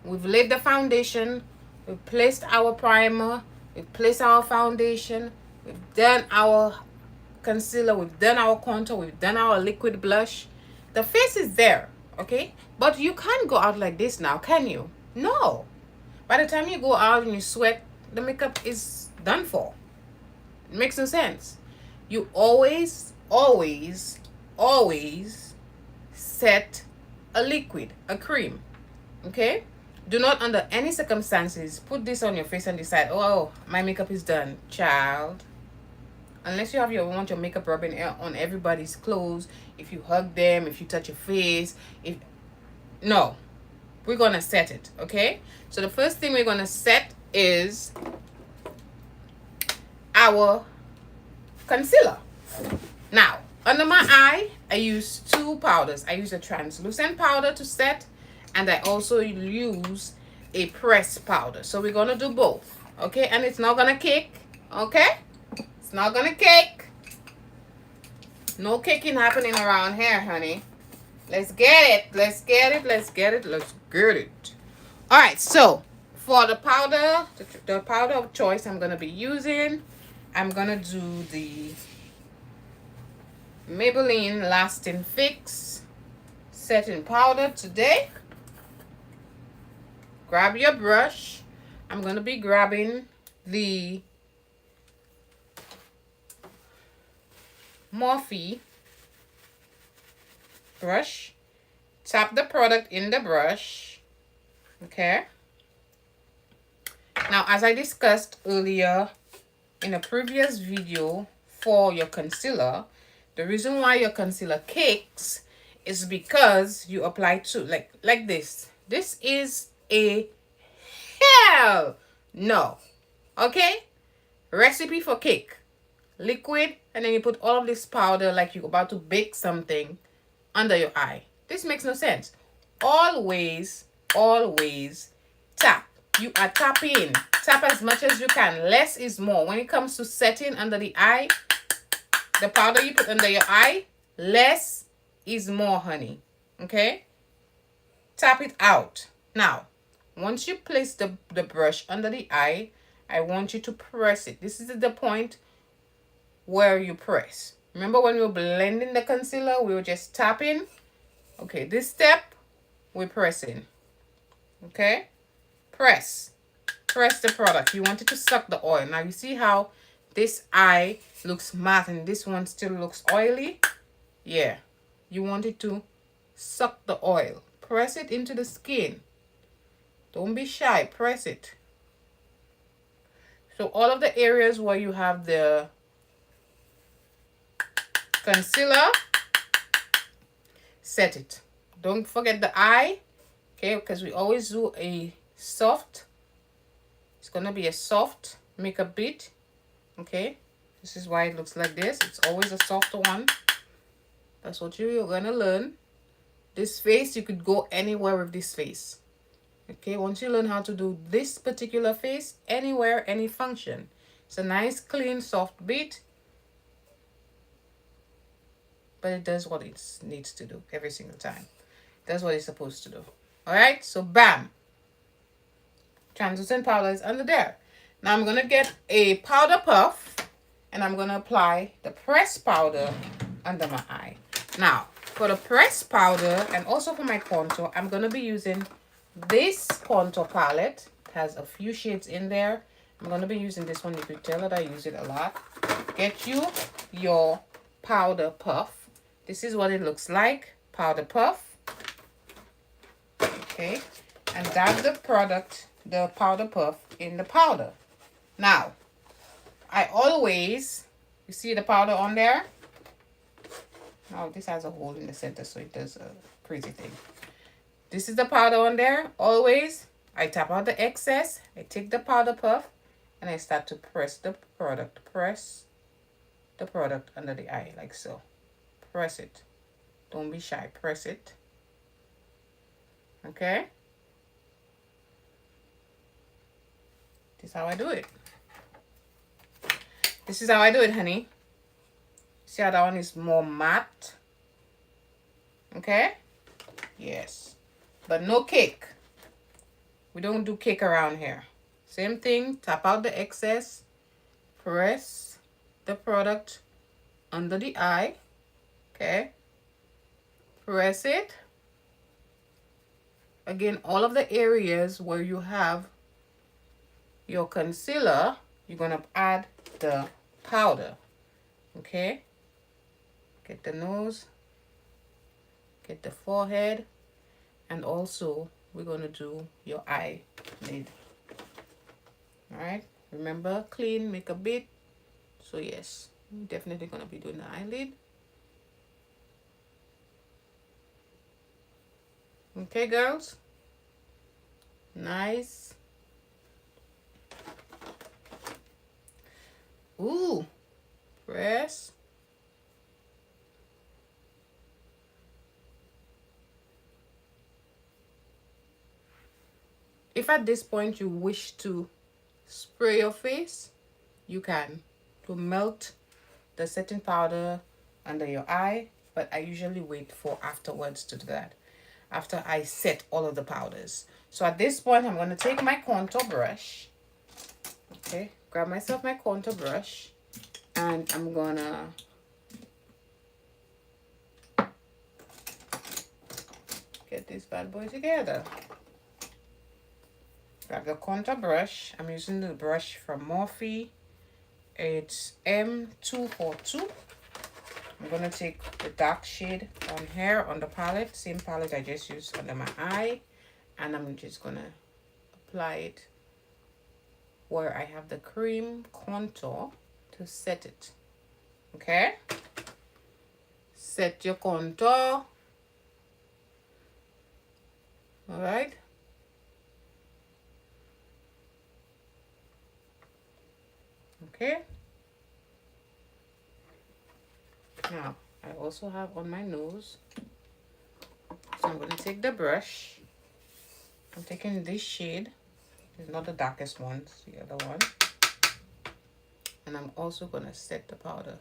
We've laid the foundation. We've placed our primer. We've placed our foundation. We've done our concealer. We've done our contour. We've done our liquid blush. The face is there, okay? But you can't go out like this now, can you? No. By the time you go out and you sweat, the makeup is done for. It makes no sense. You always set a liquid, a cream. Okay? Do not under any circumstances put this on your face and decide, oh, my makeup is done. Child. Unless you have your want your makeup rubbing on everybody's clothes, if you hug them, if you touch your face, if no. We're gonna set it, okay? So the first thing we're gonna set is our concealer. Now, under my eye, I use two powders. I use a translucent powder to set, and I also use a pressed powder. So we're gonna do both, okay? And it's not gonna cake, okay? It's not gonna cake. No caking happening around here, honey. Let's get it. Let's get it. Let's get it. Let's get it. All right. So for the powder, the powder of choice I'm gonna be using, I'm gonna do the Maybelline Lasting Fix setting powder today. Grab your brush. I'm gonna be grabbing the Morphe brush. Tap the product in the brush. Okay. Now, as I discussed earlier in a previous video for your concealer, the reason why your concealer cakes is because you apply two like this. This is a hell no. Okay? Recipe for cake. Liquid, and then you put all of this powder like you're about to bake something under your eye. This makes no sense. Always tap. You are tapping. Tap as much as you can. Less is more. When it comes to setting under the eye, the powder you put under your eye, less is more, honey. Okay? Tap it out. Now, once you place the brush under the eye, I want you to press it. This is the point where you press. Remember when we were blending the concealer, we were just tapping? Okay, this step, we're pressing. Okay? Press. Press the product. You want it to suck the oil. Now, you see how this eye looks matte and this one still looks oily? Yeah. You want it to suck the oil. Press it into the skin. Don't be shy. Press it. So all of the areas where you have the concealer, set it. Don't forget the eye, okay, because we always do a soft, it's gonna be a soft makeup bit, okay. This is why it looks like this. It's always a soft one. That's what you're gonna learn. This face, you could go anywhere with this face, okay. Once you learn how to do this particular face, anywhere, any function. It's a nice, clean, soft bit, but it does what it needs to do every single time. That's what it's supposed to do. All right, so bam. Translucent powder is under there. Now I'm going to get a powder puff and I'm going to apply the pressed powder under my eye. Now, for the pressed powder and also for my contour, I'm going to be using this contour palette. It has a few shades in there. I'm going to be using this one. You could tell that I use it a lot. Get you your powder puff. This is what it looks like. Powder puff. Okay. And dab the product, the powder puff, in the powder. Now, I always, you see the powder on there? Now, this has a hole in the center, so it does a crazy thing. This is the powder on there. Always, I tap out the excess. I take the powder puff, and I start to press the product. Press the product under the eye, like so. Press it. Don't be shy. Press it. Okay? This is how I do it. This is how I do it, honey. See how that one is more matte? Okay? Yes. But no cake. We don't do cake around here. Same thing, tap out the excess, press the product under the eye, okay? Press it. Again, all of the areas where you have your concealer, you're gonna add the powder, okay? Get the nose, get the forehead, and also we're gonna do your eyelid. All right, remember, clean, make a bit. So yes, I'm definitely gonna be doing the eyelid. Okay, girls. Nice. Ooh, press. If at this point you wish to spray your face, you can, to melt the setting powder under your eye, but I usually wait for afterwards to do that, after I set all of the powders. So at this point, I'm going to take my contour brush, okay, grab myself my contour brush, and I'm going to get this bad boy together. Grab the contour brush. I'm using the brush from Morphe. It's M242. I'm going to take the dark shade on here on the palette, same palette I just used under my eye, and I'm just going to apply it where I have the cream contour to set it. Okay? Set your contour. All right? Okay? Now, I also have on my nose. So I'm going to take the brush. I'm taking this shade. It's not the darkest one, it's the other one. And I'm also going to set the powder.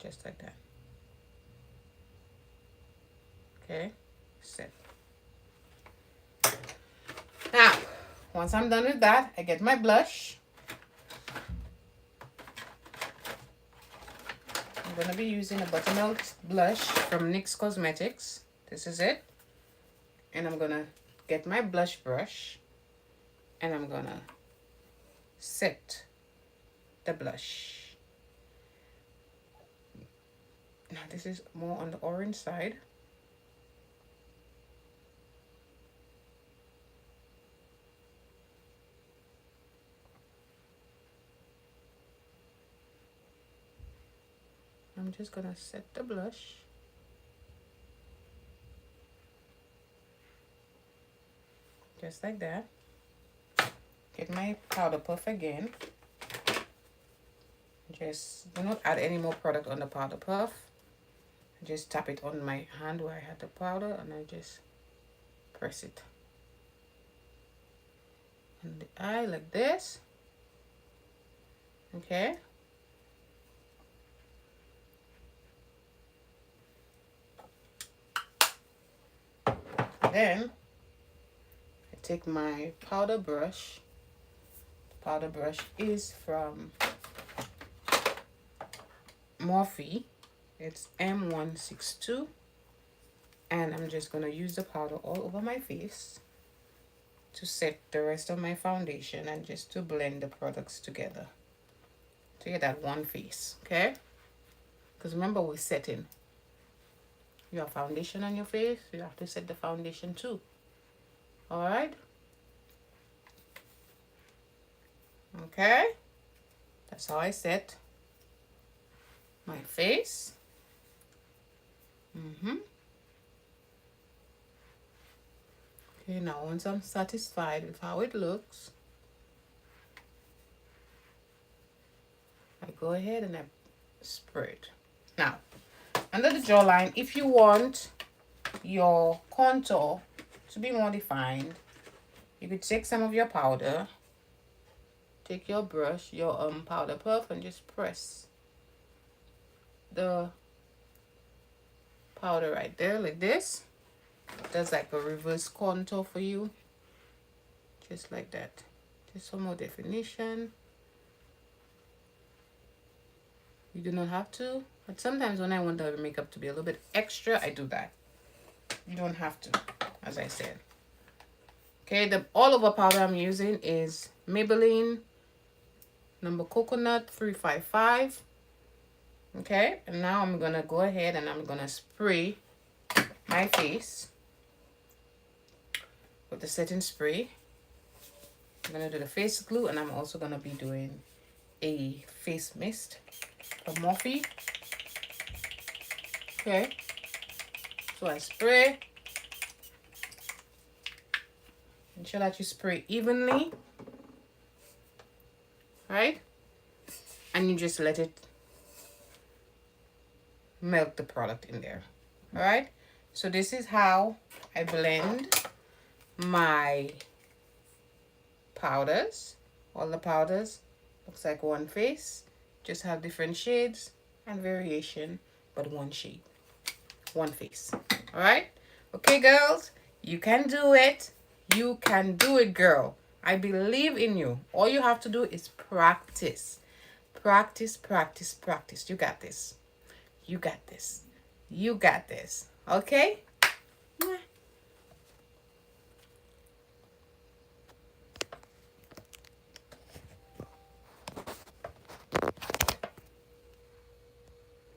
Just like that. Okay, set. Now, once I'm done with that, I get my blush. I'm going to be using a buttermilk blush from NYX Cosmetics. This is it. And I'm going to get my blush brush and I'm going to set the blush. Now, this is more on the orange side. I'm just gonna set the blush. Just like that. Get my powder puff again. Just do not add any more product on the powder puff. Just tap it on my hand where I had the powder and I just press it in the eye like this. Okay. Then I take my powder brush. The powder brush is from Morphe. It's M162. And I'm just going to use the powder all over my face to set the rest of my foundation and just to blend the products together to get that one face, okay? Because remember, we're setting. You have foundation on your face, you have to set the foundation too. All right? Okay? That's how I set my face. Okay, now once I'm satisfied with how it looks, I go ahead and I spray it. Now, under the jawline, if you want your contour to be more defined, you could take some of your powder, take your brush, your powder puff, and just press the powder right there like this. It does like a reverse contour for you. Just like that. Just some more definition. You do not have to, but sometimes when I want the makeup to be a little bit extra, I do that. You don't have to, as I said. Okay, the all over powder I'm using is Maybelline number Coconut 355. Okay, and now I'm gonna go ahead and I'm gonna spray my face with the setting spray. I'm gonna do the face glue, and I'm also gonna be doing a face mist, a Morphe. Okay, so I spray. Ensure that you spray evenly, right? And you just let it melt the product in there. All right, so this is how I blend my powders. All the powders looks like one face, just have different shades and variation, but one shade, one face. All right, okay girls, you can do it. You can do it, girl. I believe in you. All you have to do is practice. Practice, practice, practice. You got this. You got this. You got this. Okay?